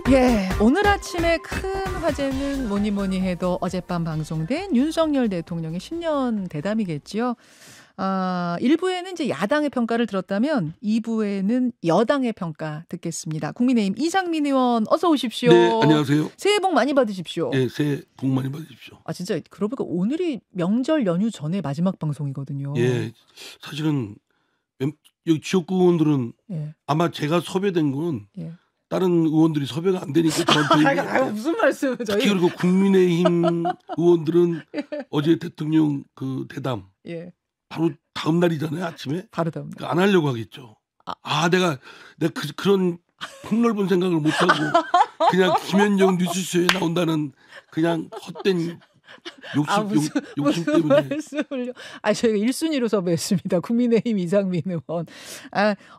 예, 오늘 아침에 큰 화제는 뭐니 해도 어젯밤 방송된 윤석열 대통령의 신년 대담이겠지요. 1부에는 이제 야당의 평가를 들었다면 2부에는 여당의 평가 듣겠습니다. 국민의힘 이상민 의원 어서 오십시오. 네, 안녕하세요. 새해 복 많이 받으십시오. 네, 새해 복 많이 받으십시오. 진짜 그러고 보니까 오늘이 명절 연휴 전에 마지막 방송이거든요. 예, 사실은 여기 지역구 의원들은 예. 아마 제가 섭외된 건 예. 다른 의원들이 섭외가 안 되니까 저한테 무슨 말씀을 저희. 특히 그리고 국민의힘 의원들은 어제 대통령 그 대담 예. 바로 다음 날이잖아요, 아침에. 바로 다음 날. 그러니까 안 하려고 하겠죠. 내가 그런 폭넓은 생각을 못 하고 그냥 김현정 뉴스쇼에 나온다는 그냥 헛된 욕심 때문에. 말씀을요. 저희가 1순위로 섭외했습니다. 국민의힘 이상민 의원.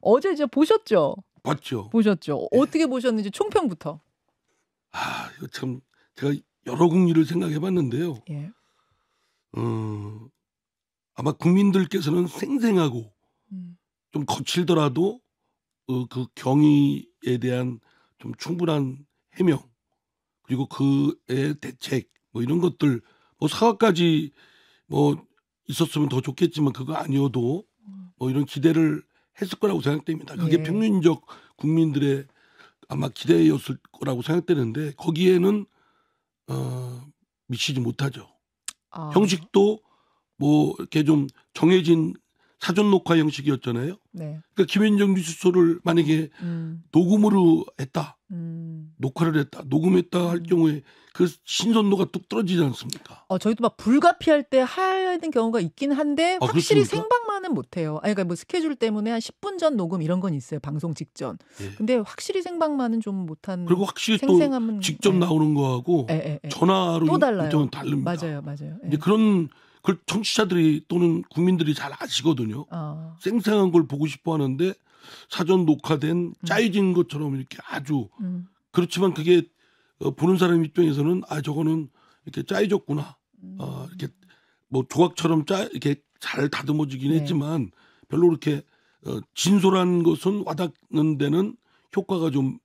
어제 이제 보셨죠? 봤죠. 보셨죠. 예. 어떻게 보셨는지 총평부터. 이거 참 제가 여러 국리를 생각해봤는데요. 예. 아마 국민들께서는 생생하고 좀 거칠더라도 그 경위에 대한 좀 충분한 해명 그리고 그의 대책 뭐 이런 것들 뭐 사과까지 뭐 있었으면 더 좋겠지만 그거 아니어도 뭐 이런 기대를 했을 거라고 생각됩니다. 그게 예. 평균적 국민들의 아마 기대였을 거라고 생각되는데 거기에는 미치지 못하죠. 형식도 뭐 이렇게 좀 정해진 사전 녹화 형식이었잖아요. 네. 그러니까 김현정 뉴스쇼를 만약에 녹음으로 했다, 녹화를 했다, 녹음했다 할 경우에 그 신선도가 뚝 떨어지지 않습니까? 저희도 막 불가피할 때 하는 경우가 있긴 한데 확실히 그렇습니까? 생방만은 못해요. 그러니까 뭐 스케줄 때문에 한 10분 전 녹음 이런 건 있어요. 방송 직전. 예. 근데 확실히 생방만은 좀 못한. 그리고 확실히 생생함은, 또 직접 예. 나오는 거하고 전화로 또 달라요. 인터뷰는 다릅니다. 맞아요. 예. 이제 그걸 청취자들이 또는 국민들이 잘 아시거든요. 생생한 걸 보고 싶어 하는데 사전 녹화된 짜여진 것처럼 이렇게 아주 그렇지만 그게 보는 사람 입장에서는 저거는 이렇게 짜여졌구나. 이렇게 뭐 조각처럼 이렇게 잘 다듬어지긴 네. 했지만 별로 그렇게 진솔한 것은 와닿는 데는 효과가 좀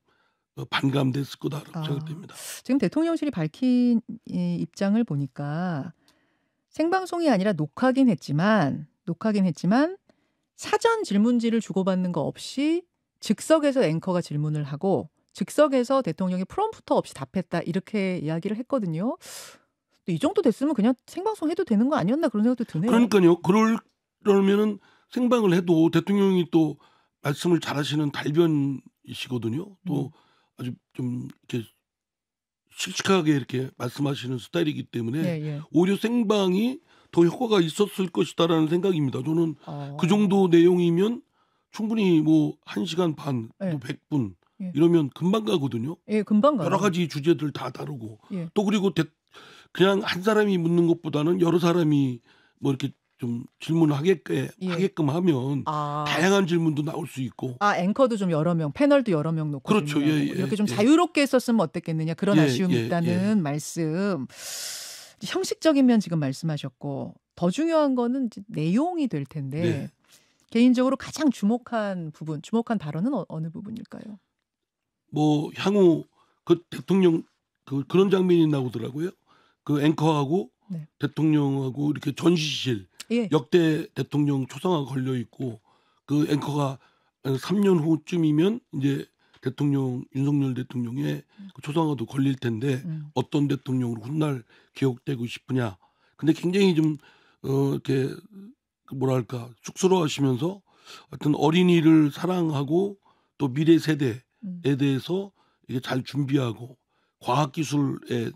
반감됐을 거다라고 생각됩니다. 지금 대통령실이 밝힌 이 입장을 보니까 생방송이 아니라 녹화긴 했지만 사전 질문지를 주고받는 거 없이 즉석에서 앵커가 질문을 하고 즉석에서 대통령이 프롬프터 없이 답했다 이렇게 이야기를 했거든요. 이 정도 됐으면 그냥 생방송 해도 되는 거 아니었나 그런 생각도 드네요. 그러니까요. 그러면은 생방을 해도 대통령이 또 말씀을 잘하시는 달변이시거든요. 또 아주 좀 이렇게 씩씩하게 이렇게 말씀하시는 스타일이기 때문에 예. 오히려 생방이 더 효과가 있었을 것이다라는 생각입니다. 저는 그 정도 내용이면 충분히 뭐 1시간 반, 예. 또 100분 예. 이러면 금방 가거든요. 예, 금방 가요. 여러 가지 주제들 다 다루고 예. 또 그리고 그냥 한 사람이 묻는 것보다는 여러 사람이 뭐 이렇게 좀 질문을 하게끔 하면 다양한 질문도 나올 수 있고. 앵커도 좀 여러 명, 패널도 여러 명 놓고. 그렇죠. 이렇게 좀 자유롭게 했었으면 어땠겠느냐 그런 아쉬움이 있다는 말씀. 형식적인 면 지금 말씀하셨고 더 중요한 거는 이제 내용이 될 텐데 네. 개인적으로 가장 주목한 발언은 어느 부분일까요? 뭐 향후 그 대통령 그런 장면이 나오더라고요. 그 앵커하고 네. 대통령하고 이렇게 전시실 역대 대통령 초상화가 걸려 있고 그 앵커가 3년 후쯤이면 이제 윤석열 대통령의 그 초상화도 걸릴 텐데 어떤 대통령으로 훗날 기억되고 싶으냐. 근데 굉장히 좀 이렇게 뭐랄까 쑥스러워하시면서 어떤 어린이를 사랑하고 또 미래 세대에 대해서 이게 잘 준비하고 과학기술에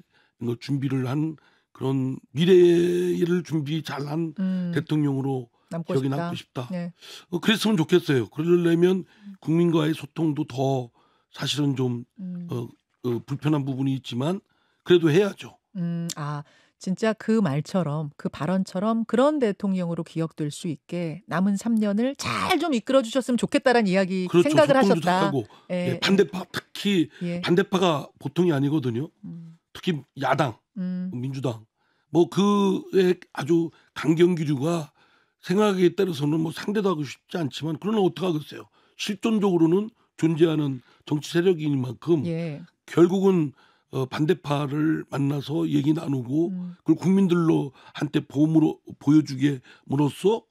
준비를 한 그런 미래를 준비 잘한 대통령으로 기억이 남고 싶다. 네. 그랬으면 좋겠어요. 그러려면 국민과의 소통도 더 사실은 좀 불편한 부분이 있지만 그래도 해야죠. 진짜 그 말처럼 그 발언처럼 그런 대통령으로 기억될 수 있게 남은 3년을 잘 좀 이끌어 주셨으면 좋겠다라는 이야기 그렇죠. 생각을 하셨다. 하고. 반대파 특히 반대파가 보통이 아니거든요. 특히 야당, 민주당 뭐 그의 아주 강경 기류가 생각에 따라서는 뭐 상대도 하고 싶지 않지만 그러나 어떡하겠어요. 실존적으로는 존재하는 정치 세력인 만큼 예. 결국은 반대파를 만나서 얘기 나누고 그걸 국민들로 한때 보험으로 보여주게으로써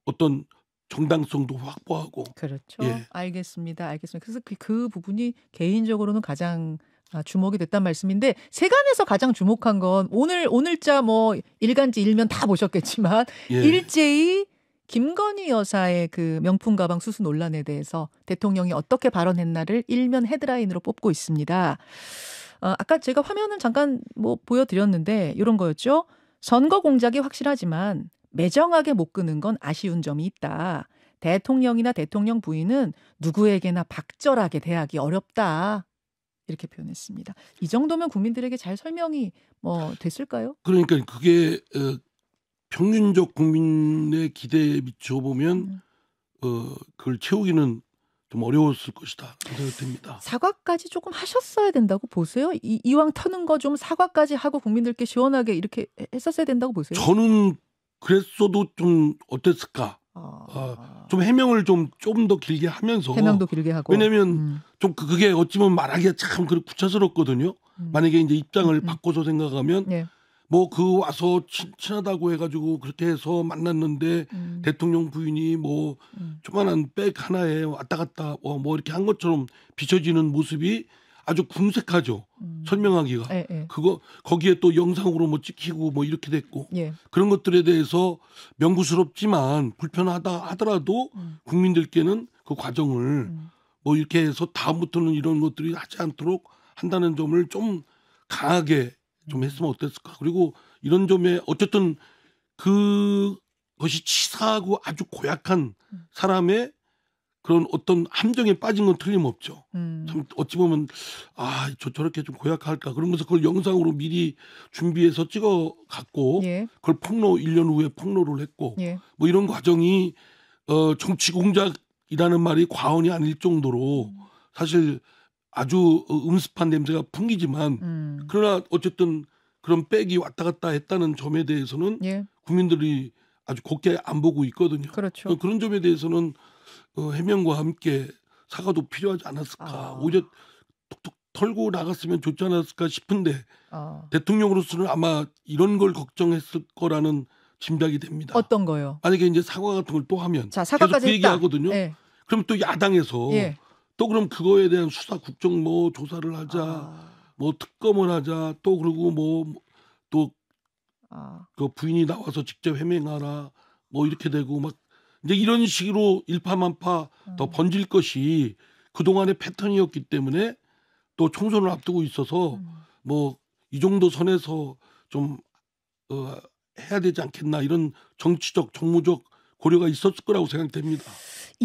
어떤 정당성도 확보하고. 그렇죠. 예. 알겠습니다. 그래서 그 부분이 개인적으로는 가장 주목이 됐단 말씀인데 세간에서 가장 주목한 건 오늘자 뭐 일간지 일면 다 보셨겠지만 예. 일제히 김건희 여사의 그 명품 가방 수수 논란에 대해서 대통령이 어떻게 발언했나를 일면 헤드라인으로 뽑고 있습니다. 아까 제가 화면을 잠깐 뭐 보여드렸는데 이런 거였죠. 선거 공작이 확실하지만 매정하게 못 끄는 건 아쉬운 점이 있다. 대통령이나 대통령 부인은 누구에게나 박절하게 대하기 어렵다. 이렇게 표현했습니다. 이 정도면 국민들에게 잘 설명이 뭐 됐을까요? 그러니까 그게 평균적 국민의 기대에 비춰보면 그걸 채우기는 좀 어려웠을 것이다 생각됩니다. 사과까지 조금 하셨어야 된다고 보세요? 이왕 터는 거 좀 사과까지 하고 국민들께 시원하게 이렇게 했었어야 된다고 보세요? 저는 그랬어도 좀 어땠을까? 좀 해명을 좀 더 길게 하면서 해명도 길게 하고. 왜냐하면 좀 그게 어찌보면 말하기가 참 구차스럽거든요. 만약에 이제 입장을 바꿔서 생각하면 예. 뭐 그 와서 친하다고 해가지고 그렇게 해서 만났는데 대통령 부인이 뭐 조만한 백 하나에 왔다 갔다 뭐 이렇게 한 것처럼 비춰지는 모습이 아주 궁색하죠. 설명하기가. 예. 그거 거기에 또 영상으로 뭐 찍히고 뭐 이렇게 됐고 예. 그런 것들에 대해서 명구스럽지만 불편하다 하더라도 국민들께는 그 과정을 뭐 이렇게 해서 다음부터는 이런 것들이 하지 않도록 한다는 점을 좀 강하게 좀 했으면 어땠을까. 그리고 이런 점에 어쨌든 그것이 치사하고 아주 고약한 사람의 그런 어떤 함정에 빠진 건 틀림없죠. 참 어찌 보면 저렇게 좀 고약할까 그러면서 그걸 영상으로 미리 준비해서 찍어 갖고 예. 그걸 1년 후에 폭로를 했고 예. 뭐 이런 과정이 정치 공작이라는 말이 과언이 아닐 정도로 사실 아주 음습한 냄새가 풍기지만 그러나 어쨌든 그런 백이 왔다 갔다 했다는 점에 대해서는 예. 국민들이 아주 곱게 안 보고 있거든요. 그렇죠. 그런 점에 대해서는 해명과 함께 사과도 필요하지 않았을까. 오히려 톡톡 털고 나갔으면 좋지 않았을까 싶은데 대통령으로서는 아마 이런 걸 걱정했을 거라는 짐작이 됩니다. 어떤 거요? 만약에 이제 사과 같은 걸 또 하면 자, 사과까지 계속 그 얘기 했다. 하거든요. 예. 그럼 또 야당에서 예. 또 그럼 그거에 대한 수사 국정 뭐 조사를 하자. 뭐 특검을 하자. 또 그리고 뭐 또 그 부인이 나와서 직접 해명하라. 뭐 이렇게 되고 막 이제 이런 식으로 일파만파 더 번질 것이 그동안의 패턴이었기 때문에 또 총선을 앞두고 있어서 뭐 이 정도 선에서 좀 해야 되지 않겠나 이런 정치적 정무적 고려가 있었을 거라고 생각됩니다.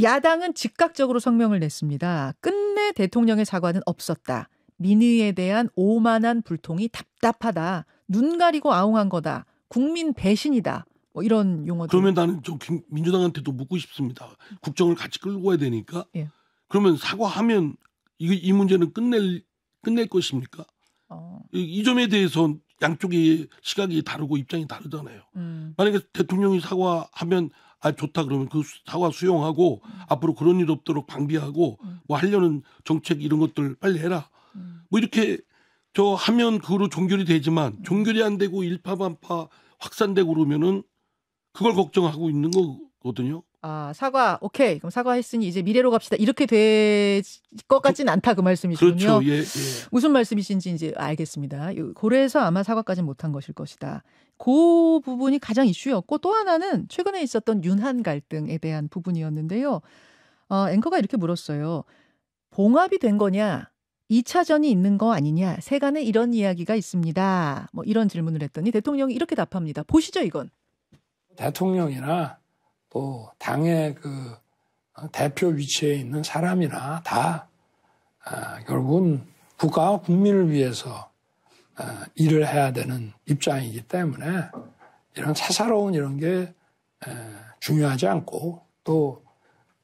야당은 즉각적으로 성명을 냈습니다. 끝내 대통령의 사과는 없었다. 민의에 대한 오만한 불통이 답답하다. 눈 가리고 아웅한 거다. 국민 배신이다. 뭐 이런 용어들. 그러면 나는 좀 민주당한테도 묻고 싶습니다. 국정을 같이 끌고 가야 되니까. 예. 그러면 사과하면 이 문제는 끝낼 것입니까? 이 점에 대해서 양쪽의 시각이 다르고 입장이 다르잖아요. 만약에 대통령이 사과하면 좋다 그러면 그 사과 수용하고 앞으로 그런 일 없도록 방비하고 뭐 하려는 정책 이런 것들 빨리 해라. 뭐 이렇게 하면 그거로 종결이 되지만 종결이 안 되고 일파만파 확산되고 그러면은 그걸 걱정하고 있는 거거든요. 사과 오케이. 그럼 사과했으니 이제 미래로 갑시다. 이렇게 될 것 같지는 않다 그 말씀이시군요. 그렇죠. 예. 무슨 말씀이신지 이제 알겠습니다. 고래에서 아마 사과까지 못한 것일 것이다. 그 부분이 가장 이슈였고 또 하나는 최근에 있었던 윤한 갈등에 대한 부분이었는데요. 앵커가 이렇게 물었어요. 봉합이 된 거냐? 2차전이 있는 거 아니냐? 세간에 이런 이야기가 있습니다. 뭐 이런 질문을 했더니 대통령이 이렇게 답합니다. 보시죠 이건. 대통령이나 또 당의 그 대표 위치에 있는 사람이나 다 결국은 국가와 국민을 위해서 일을 해야 되는 입장이기 때문에 이런 사사로운 이런 게 중요하지 않고 또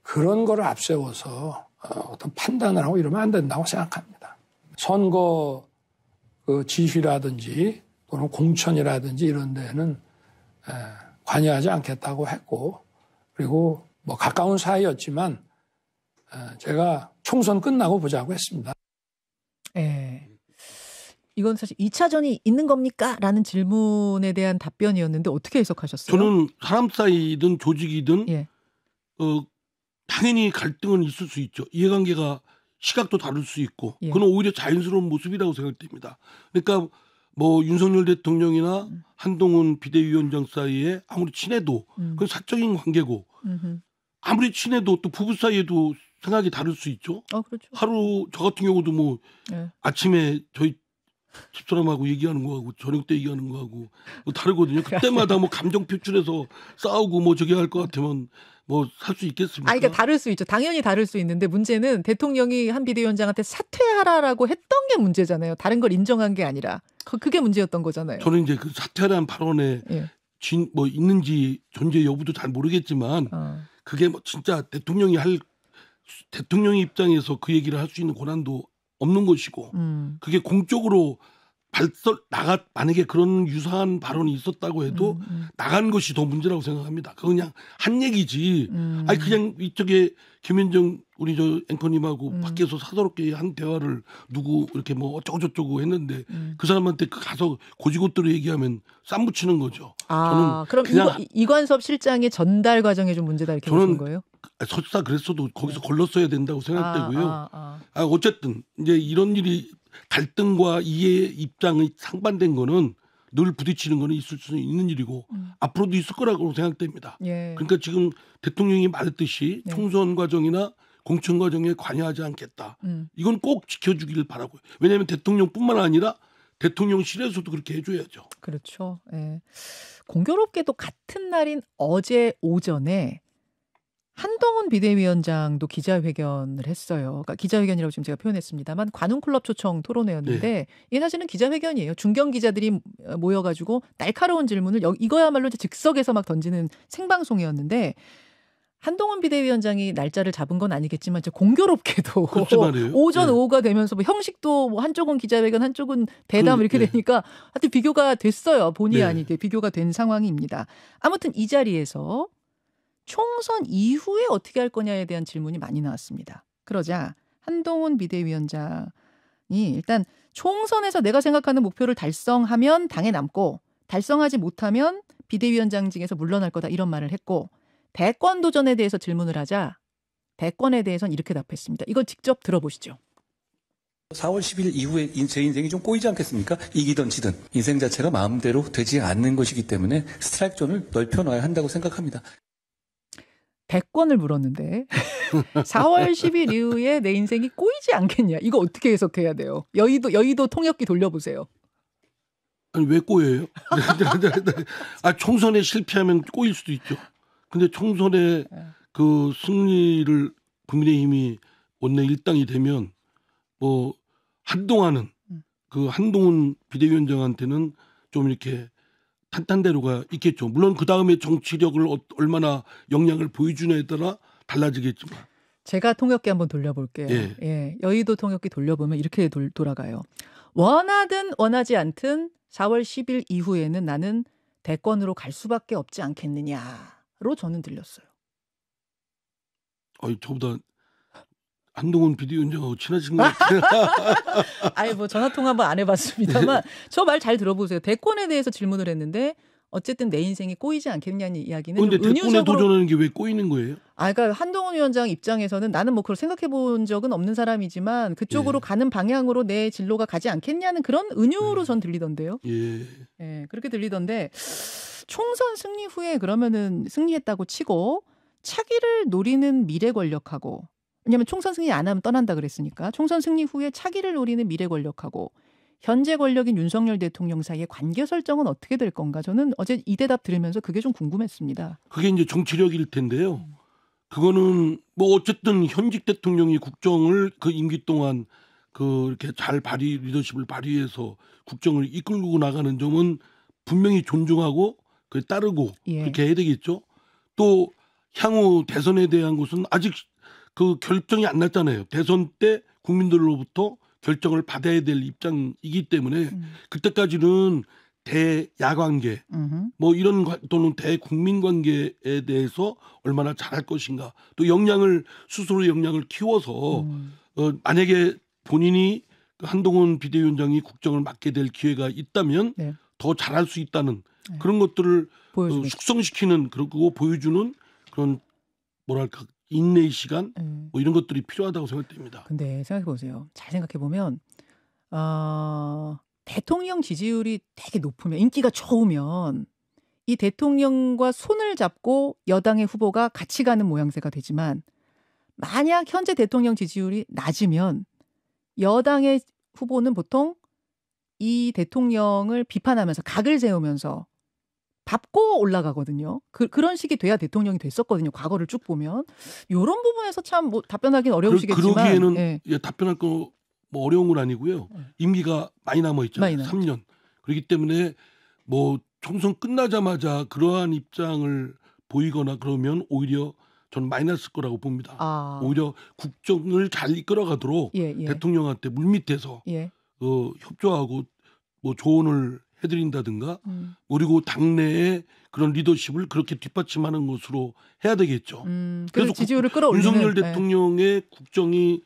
그런 거를 앞세워서 어떤 판단을 하고 이러면 안 된다고 생각합니다. 선거 그 지휘라든지 또는 공천이라든지 이런 데는 관여하지 않겠다고 했고 그리고 뭐 가까운 사이였지만 제가 총선 끝나고 보자고 했습니다. 예. 이건 사실 2차전이 있는 겁니까? 라는 질문에 대한 답변이었는데 어떻게 해석하셨어요? 저는 사람 사이든 조직이든 예. 당연히 갈등은 있을 수 있죠. 이해관계가 시각도 다를 수 있고 예. 그건 오히려 자연스러운 모습이라고 생각됩니다. 그러니까 뭐 윤석열 대통령이나 한동훈 비대위원장 사이에 아무리 친해도 그건 사적인 관계고 아무리 친해도 또 부부 사이에도 생각이 다를 수 있죠. 그렇죠. 하루 저 같은 경우도 뭐 예. 아침에 저희 집사람하고 얘기하는 거하고 저녁 때 얘기하는 거하고 뭐 다르거든요. 그때마다 뭐 감정 표출해서 싸우고 뭐 저기 할 것 같으면 뭐 살 수 있겠습니까? 그러니까 다를 수 있죠. 당연히 다를 수 있는데 문제는 대통령이 한 비대위원장한테 사퇴하라라고 했던 게 문제잖아요. 다른 걸 인정한 게 아니라 그게 문제였던 거잖아요. 저는 이제 그 사퇴라는 발언에 예. 뭐 있는지 존재 여부도 잘 모르겠지만 그게 뭐 진짜 대통령이 입장에서 그 얘기를 할 수 있는 권한도 없는 것이고 그게 공적으로 만약에 그런 유사한 발언이 있었다고 해도 나간 것이 더 문제라고 생각합니다. 그건 그냥 한 얘기지. 아니 그냥 이쪽에 김현정 우리 저 앵커님하고 밖에서 사서롭게 한 대화를 누구 이렇게 뭐 어쩌고저쩌고 했는데 그 사람한테 가서 고지고대로 얘기하면 쌈 붙이는 거죠. 저는 그럼 그냥 이관섭 실장의 전달 과정에 좀 문제다 이렇게 보시는 거예요? 설사 그랬어도 거기서 걸렀어야 된다고 생각되고요. 어쨌든 이제 이런 일이 갈등과 이해 입장이 상반된 거는 늘 부딪히는 거는 있을 수 있는 일이고 앞으로도 있을 거라고 생각됩니다. 예. 그러니까 지금 대통령이 말했듯이 총선 과정이나 공천 과정에 관여하지 않겠다. 이건 꼭 지켜주기를 바라고요. 왜냐하면 대통령뿐만 아니라 대통령실에서도 그렇게 해줘야죠. 그렇죠. 예. 공교롭게도 같은 날인 어제 오전에 한동훈 비대위원장도 기자회견을 했어요. 그러니까 기자회견이라고 지금 제가 표현했습니다만 관훈클럽 초청 토론회였는데 이게 사실은 기자회견이에요. 중견 기자들이 모여가지고 날카로운 질문을 이거야말로 즉석에서 막 던지는 생방송이었는데 한동훈 비대위원장이 날짜를 잡은 건 아니겠지만 공교롭게도 오전 오후가 되면서 뭐 형식도 뭐 한쪽은 기자회견 한쪽은 대담 이렇게 되니까 하여튼 비교가 됐어요. 본의 아니게 비교가 된 상황입니다. 아무튼 이 자리에서 총선 이후에 어떻게 할 거냐에 대한 질문이 많이 나왔습니다. 그러자 한동훈 비대위원장이 일단 총선에서 내가 생각하는 목표를 달성하면 당에 남고 달성하지 못하면 비대위원장직에서 물러날 거다 이런 말을 했고 대권 도전에 대해서 질문을 하자 대권에 대해서는 이렇게 답했습니다. 이거 직접 들어보시죠. 4월 10일 이후에 제 인생이 좀 꼬이지 않겠습니까? 이기든 지든 인생 자체가 마음대로 되지 않는 것이기 때문에 스트라이크 존을 넓혀놔야 한다고 생각합니다. 대권을 물었는데 4월 10일 이후에 내 인생이 꼬이지 않겠냐. 이거 어떻게 해석해야 돼요? 여의도 통역기 돌려보세요. 아니 왜 꼬여요? 총선에 실패하면 꼬일 수도 있죠. 근데 총선에 그 승리를 국민의힘이 원내 일당이 되면 뭐 한동안은 그 한동훈 비대위원장한테는 좀 이렇게 탄탄대로가 있겠죠. 물론 그 다음에 정치력을 얼마나 역량을 보여주냐에 따라 달라지겠지만. 제가 통역기 한번 돌려볼게요. 예. 여의도 통역기 돌려보면 이렇게 돌아가요. 원하든 원하지 않든 4월 10일 이후에는 나는 대권으로 갈 수밖에 없지 않겠느냐로 저는 들렸어요. 저보다 한동훈 비대위원장하고 친하신 것 같아요. 아니 뭐 전화 통화 한번 안 해봤습니다만 저 말 잘 들어보세요. 대권에 대해서 질문을 했는데 어쨌든 내 인생이 꼬이지 않겠냐는 이야기는. 그런데 대권에 도전하는 게 왜 꼬이는 거예요? 그러니까 한동훈 위원장 입장에서는 나는 뭐 그걸 생각해 본 적은 없는 사람이지만 그쪽으로 가는 방향으로 내 진로가 가지 않겠냐는 그런 은유로 전 들리던데요. 예, 그렇게 들리던데 총선 승리 후에 그러면은 승리했다고 치고 차기를 노리는 미래 권력하고 왜냐하면 총선 승리 안 하면 떠난다 그랬으니까 총선 승리 후에 차기를 노리는 미래 권력하고 현재 권력인 윤석열 대통령 사이의 관계 설정은 어떻게 될 건가? 저는 어제 이 대답 들으면서 그게 좀 궁금했습니다. 그게 이제 정치력일 텐데요. 그거는 뭐 어쨌든 현직 대통령이 국정을 그 임기 동안 그 이렇게 잘 리더십을 발휘해서 국정을 이끌고 나가는 점은 분명히 존중하고 그 따르고 그렇게 해야 되겠죠. 또 향후 대선에 대한 것은 아직 그 결정이 안 났잖아요. 대선 때 국민들로부터 결정을 받아야 될 입장이기 때문에 그때까지는 대야관계 뭐 이런 또는 대국민 관계에 대해서 얼마나 잘할 것인가 또 스스로 역량을 키워서 만약에 본인이 한동훈 비대위원장이 국정을 맡게 될 기회가 있다면 네. 더 잘할 수 있다는 그런 것들을 숙성시키는 그리고 보여주는 그런 뭐랄까 인내의 시간 뭐 이런 것들이 필요하다고 생각됩니다. 근데 생각해 보세요. 잘 생각해 보면 대통령 지지율이 되게 높으면 인기가 좋으면 이 대통령과 손을 잡고 여당의 후보가 같이 가는 모양새가 되지만 만약 현재 대통령 지지율이 낮으면 여당의 후보는 보통 이 대통령을 비판하면서 각을 세우면서 밟고 올라가거든요. 그런 식이 돼야 대통령이 됐었거든요. 과거를 쭉 보면. 이런 부분에서 참 뭐 답변하기는 어려우시겠지만. 그러기에는 예. 답변할 거 뭐 어려운 건 아니고요. 임기가 많이 남아있잖아요. 3년. 그렇기 때문에 뭐 총선 끝나자마자 그러한 입장을 보이거나 그러면 오히려 저는 마이너스 거라고 봅니다. 오히려 국정을 잘 이끌어가도록 대통령한테 물밑에서 협조하고 뭐 조언을 해드린다든가 그리고 당내에 그런 리더십을 그렇게 뒷받침하는 것으로 해야 되겠죠. 그래서 지지율을 끌어올리는 윤석열 대통령의 국정이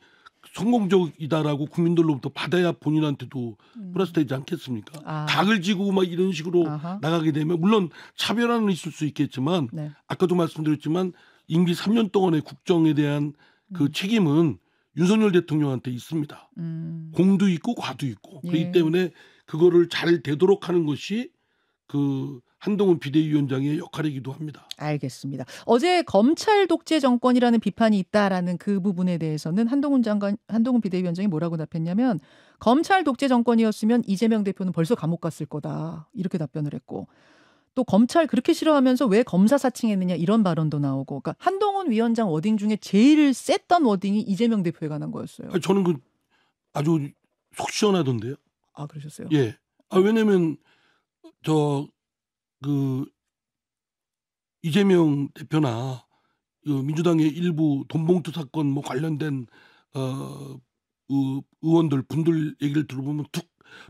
성공적이다라고 국민들로부터 받아야 본인한테도 플러스 되지 않겠습니까? 각을 지고 막 이런 식으로 나가게 되면 물론 차별화는 있을 수 있겠지만 아까도 말씀드렸지만 임기 3년 동안의 국정에 대한 그 책임은 윤석열 대통령한테 있습니다. 공도 있고 과도 있고 그렇기 때문에 그거를 잘 되도록 하는 것이 그 한동훈 비대위원장의 역할이기도 합니다. 알겠습니다. 어제 검찰 독재 정권이라는 비판이 있다라는 그 부분에 대해서는 한동훈 비대위원장이 뭐라고 답했냐면 검찰 독재 정권이었으면 이재명 대표는 벌써 감옥 갔을 거다. 이렇게 답변을 했고 또 검찰 그렇게 싫어하면서 왜 검사 사칭했느냐 이런 발언도 나오고 그러니까 한동훈 위원장 워딩 중에 제일 셌던 워딩이 이재명 대표에 관한 거였어요. 저는 아주 속 시원하던데요. 아 그러셨어요? 예. 왜냐면 이재명 대표나 민주당의 일부 돈봉투 사건 뭐 관련된 의원들 분들 얘기를 들어보면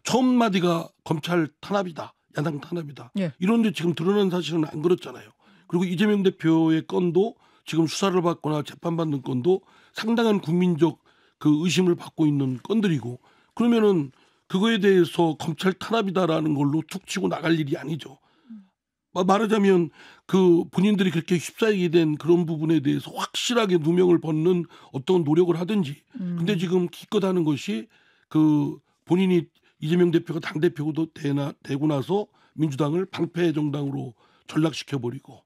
처음 마디가 검찰 탄압이다. 야당 탄압이다. 이런데 지금 드러난 사실은 안 그렇잖아요. 그리고 이재명 대표의 건도 지금 수사를 받거나 재판받는 건도 상당한 국민적 그 의심을 받고 있는 건들이고 그러면은 그거에 대해서 검찰 탄압이다라는 걸로 툭 치고 나갈 일이 아니죠. 말하자면 그 본인들이 그렇게 휩싸이게 된 그런 부분에 대해서 확실하게 누명을 벗는 어떤 노력을 하든지. 근데 지금 기껏 하는 것이 그 본인이 이재명 대표가 당대표도 되고 나서 민주당을 방패 정당으로 전락시켜버리고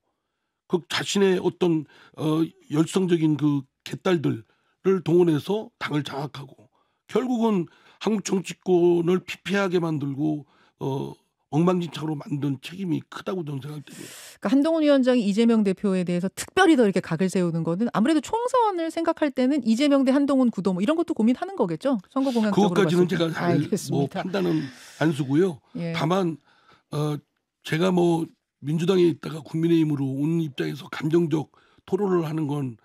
그 자신의 어떤 열성적인 그 개딸들을 동원해서 당을 장악하고 결국은 한국 정치권을 피폐하게 만들고 엉망진창으로 만든 책임이 크다고 저는 생각됩니다. 그러니까 한동훈 위원장이 이재명 대표에 대해서 특별히 더 이렇게 각을 세우는 거는 아무래도 총선을 생각할 때는 이재명 대 한동훈 구도 뭐 이런 것도 고민하는 거겠죠. 선거 공약적으로 그것까지는 제가 잘 뭐 판단은 안 쓰고요. 다만 제가 뭐 민주당에 있다가 국민의힘으로 온 입장에서 감정적 토론을 하는 건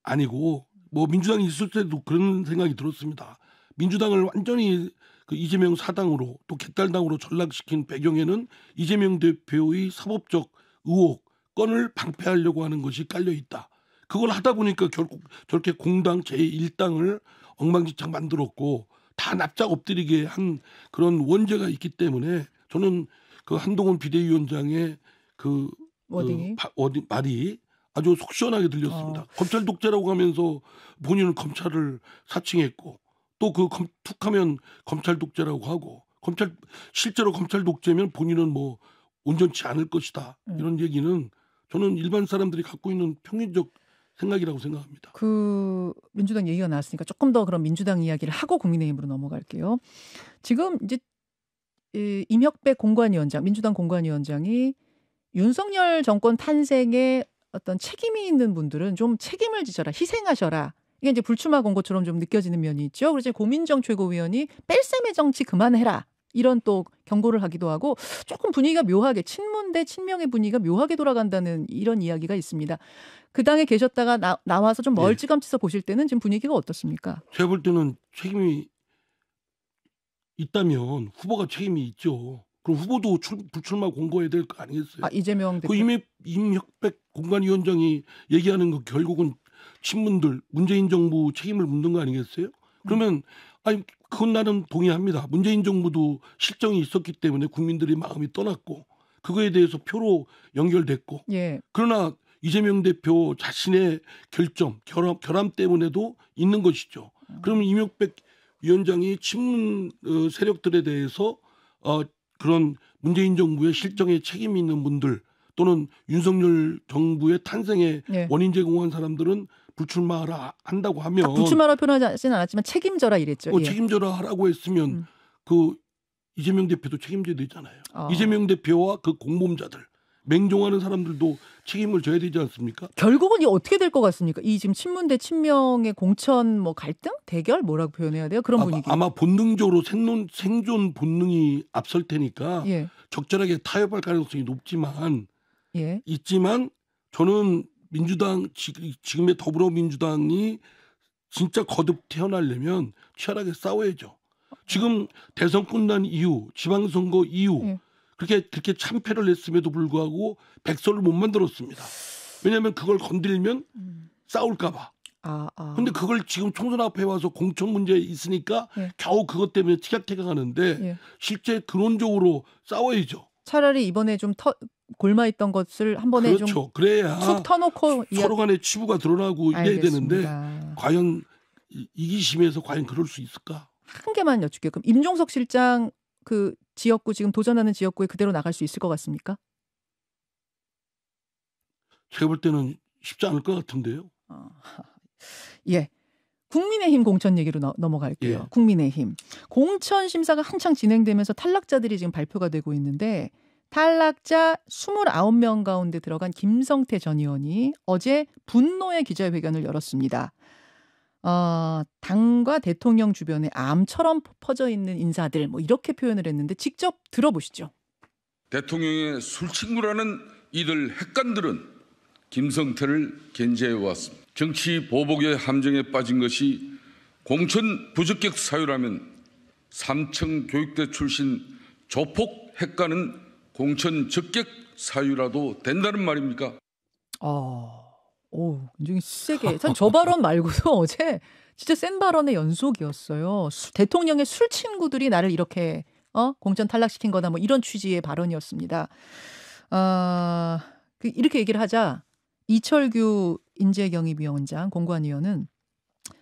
아니고 뭐 민주당이 있을 때도 그런 생각이 들었습니다. 민주당을 완전히 그 이재명 사당으로 또 개딸당으로 전락시킨 배경에는 이재명 대표의 사법적 의혹 건을 방패하려고 하는 것이 깔려 있다. 그걸 하다 보니까 결국 저렇게 공당 제1당을 엉망진창 만들었고 다 납작 엎드리게 한 그런 원죄가 있기 때문에 저는 그 한동훈 비대위원장의 그 말이 아주 속 시원하게 들렸습니다. 검찰 독재라고 하면서 본인은 검찰을 사칭했고 또 그 툭하면 검찰 독재라고 하고 실제로 검찰 독재면 본인은 뭐 온전치 않을 것이다. 이런 얘기는 저는 일반 사람들이 갖고 있는 평균적 생각이라고 생각합니다. 그 민주당 얘기가 나왔으니까 조금 더 그럼 민주당 이야기를 하고 국민의힘으로 넘어갈게요. 지금 이제 임혁백 공관위원장, 민주당 공관위원장이 윤석열 정권 탄생에 어떤 책임이 있는 분들은 좀 책임을 지셔라, 희생하셔라. 이게 이제 불출마 공고처럼 좀 느껴지는 면이 있죠. 그래서 고민정 최고위원이 뺄셈의 정치 그만해라. 이런 또 경고를 하기도 하고 조금 분위기가 묘하게 친문 대 친명의 분위기가 묘하게 돌아간다는 이런 이야기가 있습니다. 그 당에 계셨다가 나와서 좀 멀찌감치서 보실 때는 지금 분위기가 어떻습니까? 제가 볼 때는 책임이 있다면 후보가 책임이 있죠. 그럼 후보도 불출마 공고해야 될 거 아니겠어요? 아, 이재명 대표. 그 임혁백 공관위원장이 얘기하는 거 결국은 친문들 문재인 정부 책임을 묻는 거 아니겠어요? 그러면 아니 그건 나는 동의합니다. 문재인 정부도 실정이 있었기 때문에 국민들이 마음이 떠났고 그거에 대해서 표로 연결됐고 예. 그러나 이재명 대표 자신의 결함 때문에도 있는 것이죠. 그러면 임혁백 위원장이 친문 세력들에 대해서 그런 문재인 정부의 실정에 책임이 있는 분들 또는 윤석열 정부의 탄생에 예. 원인 제공한 사람들은 불출마하라 한다고 하면 불출마라 표현하지는 않았지만 책임져라 이랬죠. 예. 책임져라 하라고 했으면 그 이재명 대표도 책임져야 되잖아요. 이재명 대표와 그 공범자들 맹종하는 사람들도 책임을 져야 되지 않습니까? 결국은 이 어떻게 될 것 같습니까? 이 지금 친문 대 친명의 공천 뭐 갈등 대결 뭐라고 표현해야 돼요? 그런 분위기. 아마 본능적으로 생존 본능이 앞설 테니까 예. 적절하게 타협할 가능성이 높지만 예. 있지만 저는 민주당 지금의 더불어민주당이 진짜 거듭 태어나려면 치열하게 싸워야죠. 지금 대선 끝난 이후 지방선거 이후 예. 그렇게 참패를 했음에도 불구하고 백서를 못 만들었습니다. 왜냐하면 그걸 건드리면 싸울까 봐. 근데 그걸 지금 총선 앞에 와서 공천 문제 있으니까 예. 겨우 그것 때문에 티격태격하는데 예. 실제 근원적으로 싸워야죠. 차라리 이번에 좀 골마 있던 것을 한 번에 그렇죠. 좀 그래야 툭 터놓고 서로 간의 치부가 드러나고 이래야 되는데 알겠습니다. 과연 이기심에서 과연 그럴 수 있을까? 한 개만 여쭐게요. 그럼 임종석 실장 그 지역구 지금 도전하는 지역구에 그대로 나갈 수 있을 것 같습니까? 제가 볼 때는 쉽지 않을 것 같은데요. 예. 국민의힘 공천 얘기로 넘어갈게요. 예. 국민의힘. 공천 심사가 한창 진행되면서 탈락자들이 지금 발표가 되고 있는데 탈락자 29명 가운데 들어간 김성태 전 의원이 어제 분노의 기자회견을 열었습니다. 당과 대통령 주변에 암처럼 퍼져 있는 인사들 뭐 이렇게 표현을 했는데 직접 들어보시죠. 대통령의 술친구라는 이들 핵관들은 김성태를 견제해왔습니다. 정치 보복의 함정에 빠진 것이 공천 부적격 사유라면 삼청 교육대 출신 조폭 핵관은 공천 적격 사유라도 된다는 말입니까? 굉장히 세게. 저 발언 말고도 어제 진짜 센 발언의 연속이었어요. 대통령의 술 친구들이 나를 이렇게 공천 탈락시킨 거다 뭐 이런 취지의 발언이었습니다. 이렇게 얘기를 하자 이철규 인재경입위원장 공관위원은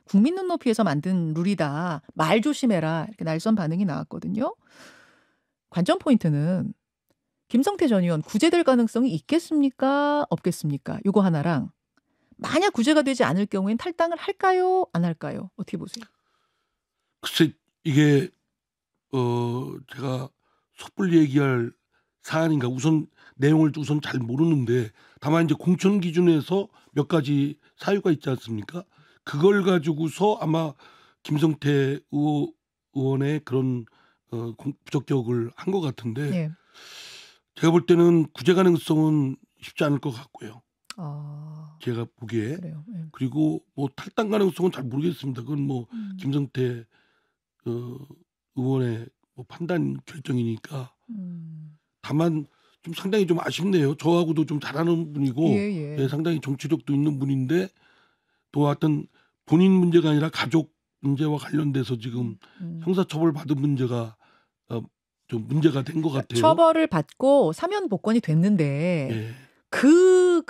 국민 눈높이에서 만든 룰이다. 말 조심해라. 이렇게 날선 반응이 나왔거든요. 관전 포인트는 김성태 전 의원 구제될 가능성이 있겠습니까? 없겠습니까? 요거 하나랑 만약 구제가 되지 않을 경우엔 탈당을 할까요? 안 할까요? 어떻게 보세요? 글쎄 이게 제가 섣불리 얘기할 사안인가 우선 내용을 우선 잘 모르는데 다만 이제 공천 기준에서 몇 가지 사유가 있지 않습니까? 그걸 가지고서 아마 김성태 의원의 그런 부적격을 한 것 같은데 네. 제가 볼 때는 구제 가능성은 쉽지 않을 것 같고요. 제가 보기에 그래요. 네. 그리고 뭐 탈당 가능성은 잘 모르겠습니다. 그건 뭐 김성태 의원의 뭐 판단 결정이니까. 다만 좀 상당히 좀 아쉽네요. 저하고도 좀 잘하는 분이고 예. 상당히 정치력도 있는 분인데 또 하여튼 본인 문제가 아니라 가족 문제와 관련돼서 지금 형사처벌 받은 문제가 좀 문제가 된 것 같아요. 처벌을 받고 사면 복권이 됐는데 예. 그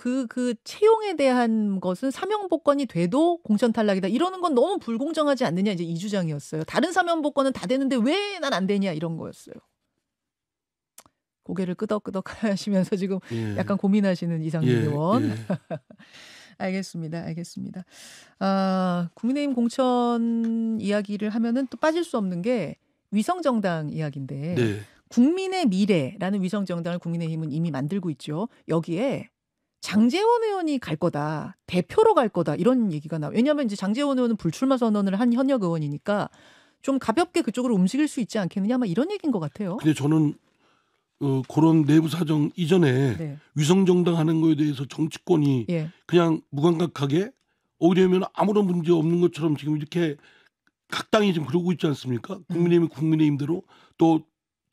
채용에 대한 것은 사면 복권이 돼도 공천 탈락이다. 이러는 건 너무 불공정하지 않느냐 이제 이 주장이었어요. 다른 사면 복권은 다 되는데 왜 난 안 되냐 이런 거였어요. 고개를 끄덕끄덕 하시면서 지금 약간 고민하시는 이상민 의원. 알겠습니다. 국민의힘 공천 이야기를 하면은 또 빠질 수 없는 게 위성정당 이야기인데 네. 국민의 미래라는 위성정당을 국민의힘은 이미 만들고 있죠. 여기에 장제원 의원이 갈 거다. 대표로 갈 거다. 이런 얘기가 나와요. 왜냐하면 이제 장제원 의원은 불출마 선언을 한 현역 의원이니까 좀 가볍게 그쪽으로 움직일 수 있지 않겠느냐. 아마 이런 얘기인 것 같아요. 근데 저는 그런 내부 사정 이전에 위성정당 하는 거에 대해서 정치권이 그냥 무감각하게 오히려 아무런 문제 없는 것처럼 지금 이렇게 각 당이 지금 그러고 있지 않습니까? 국민의힘이 국민의힘대로 또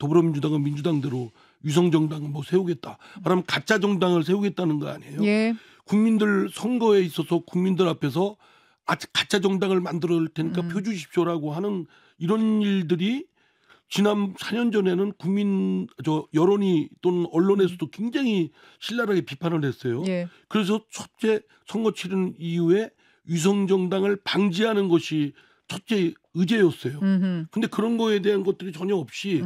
더불어민주당은 민주당대로 위성정당을 뭐 세우겠다. 말하면 가짜 정당을 세우겠다는 거 아니에요? 예. 국민들 선거에 있어서 국민들 앞에서 가짜 정당을 만들어 테니까 표 주십시오라고 하는 이런 일들이 지난 4년 전에는 여론이 또는 언론에서도 굉장히 신랄하게 비판을 했어요. 예. 그래서 첫째 선거 치른 이후에 위성정당을 방지하는 것이 첫째 의제였어요. 근데 그런 거에 대한 것들이 전혀 없이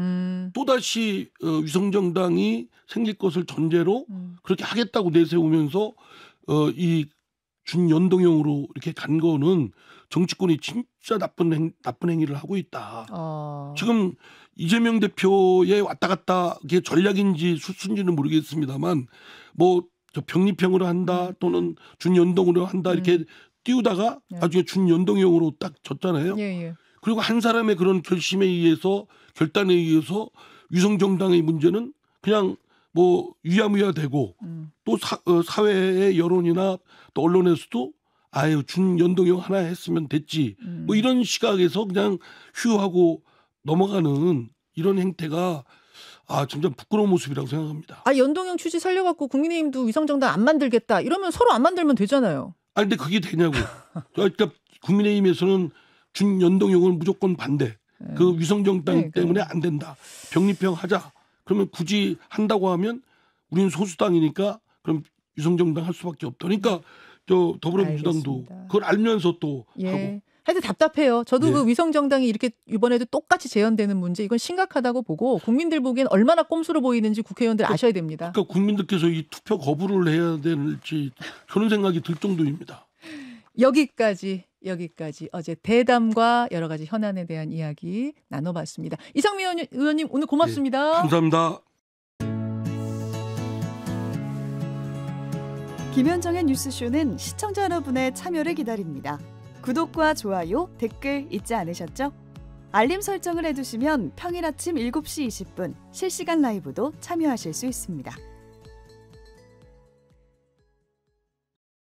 또다시 위성정당이 생길 것을 전제로 그렇게 하겠다고 내세우면서 이 준연동형으로 이렇게 간 거는 정치권이 진짜 나쁜 행위를 하고 있다. 지금 이재명 대표의 왔다 갔다 그게 전략인지 수순인지는 모르겠습니다만 뭐 병립형으로 한다 또는 준연동으로 한다 이렇게 띄우다가 나중에 준연동형으로 딱 졌잖아요. 예. 그리고 한 사람의 그런 결심에 의해서 결단에 의해서 위성정당의 문제는 그냥 뭐 유야무야되고 또 사회의 여론이나 또 언론에서도 아유 준연동형 하나 했으면 됐지 뭐 이런 시각에서 그냥 휴하고 넘어가는 이런 행태가 진짜 부끄러운 모습이라고 생각합니다. 연동형 취지 살려갖고 국민의힘도 위성정당 안 만들겠다 이러면 서로 안 만들면 되잖아요. 근데 그게 되냐고. 그러니까 국민의힘에서는 준연동형을 무조건 반대. 그 위성정당 때문에 안 된다. 병립형 하자. 그러면 굳이 한다고 하면 우리는 소수당이니까 그럼 위성정당 할 수밖에 없다. 그러니까 더불어민주당도 알겠습니다. 그걸 알면서 또 하고. 하여튼 답답해요. 저도 그 위성정당이 이렇게 이번에도 똑같이 재현되는 문제 이건 심각하다고 보고 국민들 보기엔 얼마나 꼼수로 보이는지 국회의원들 아셔야 됩니다. 그러니까 국민들께서 이 투표 거부를 해야 될지 그런 생각이 들 정도입니다. 여기까지 어제 대담과 여러 가지 현안에 대한 이야기 나눠봤습니다. 이상민 의원님 오늘 고맙습니다. 네, 감사합니다. 김현정의 뉴스쇼는 시청자 여러분의 참여를 기다립니다. 구독과 좋아요, 댓글 잊지 않으셨죠? 알림 설정을 해두시면 평일 아침 7시 20분 실시간 라이브도 참여하실 수 있습니다.